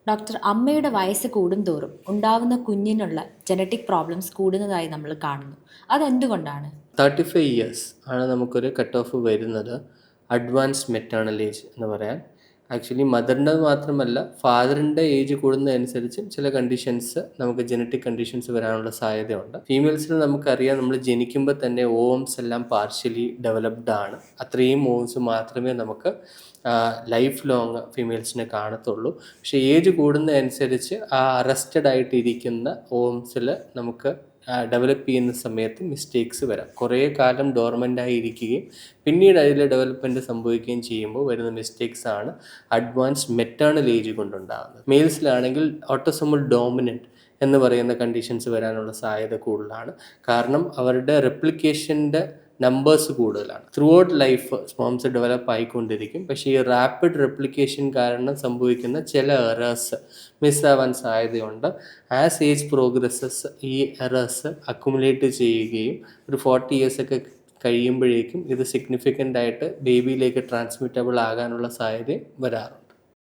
Doctor, അമ്മയുടെ വയസ്സ് കൂടുംതോറും ഉണ്ടാവുന്ന കുഞ്ഞിനുള്ള ജനറ്റിക് പ്രോബ്ലംസ് കൂടുന്നതായി നമ്മൾ കാണുന്നു. അതെന്തുകൊണ്ടാണ്? 35 ഇയേഴ്സ് ആണ് നമുക്കൊരു കട്ട് ഓഫ് വരുന്നത്. അഡ്വാൻസ് മെറ്റേണൽ ഏജ് എന്ന് പറയാൻ. ആക്ച്വലി മദറിൻ്റെ മാത്രമല്ല, ഫാദറിൻ്റെ ഏജ് കൂടുന്നതനുസരിച്ചും ചില കണ്ടീഷൻസ്, നമുക്ക് ജനറ്റിക് കണ്ടീഷൻസ് വരാനുള്ള സാധ്യതയുണ്ട്. ഫീമെയിൽസിൽ നമുക്കറിയാം, നമ്മൾ ജനിക്കുമ്പോൾ തന്നെ ഓവംസ് എല്ലാം പാർഷ്യലി ഡെവലപ്ഡ് ആണ്. അത്രയും ഓവംസ് മാത്രമേ നമുക്ക് ലൈഫ് ലോങ് ഫീമെയിൽസിനെ കാണത്തുള്ളൂ. പക്ഷേ ഏജ് കൂടുന്നതനുസരിച്ച് ആ അറസ്റ്റഡ് ആയിട്ടിരിക്കുന്ന ഓവംസിൽ നമുക്ക് ഡെവലപ്പ് ചെയ്യുന്ന സമയത്ത് മിസ്റ്റേക്സ് വരാം. കുറേ കാലം ഡോർമെൻ്റായി ഇരിക്കുകയും പിന്നീട് അതിൽ ഡെവലപ്മെൻറ്റ് സംഭവിക്കുകയും ചെയ്യുമ്പോൾ വരുന്ന മിസ്റ്റേക്സ് ആണ് അഡ്വാൻസ്ഡ് മെറ്റേണൽ ഏജ് കൊണ്ടുണ്ടാകുന്നത്. മെയിൽസിലാണെങ്കിൽ ഓട്ടോസോമൽ ഡോമിനൻറ്റ് എന്ന് പറയുന്ന കണ്ടീഷൻസ് വരാനുള്ള സാധ്യത കൂടുതലാണ്. കാരണം അവരുടെ റെപ്ലിക്കേഷൻ്റെ നമ്പേഴ്സ് കൂടുതലാണ്. Throughout life sperms develop ആയിക്കൊണ്ടിരിക്കും. പക്ഷേ ഈ റാപ്പിഡ് റെപ്ലിക്കേഷൻ കാരണം സംഭവിക്കുന്ന ചില എറേഴ്സ് മിസ്സാവാൻ സാധ്യതയുണ്ട്. ആസ് ഏജ് പ്രോഗ്രസ്സസ് ഈ എറേഴ്സ് അക്കുമുലേറ്റ് ചെയ്യുകയും ഒരു 40 ഇയേഴ്സൊക്കെ കഴിയുമ്പോഴേക്കും ഇത് സിഗ്നിഫിക്കൻ്റ് ആയിട്ട് ബേബിയിലേക്ക് ട്രാൻസ്മിറ്റബിൾ ആകാനുള്ള സാധ്യതയും വരാറുണ്ട്.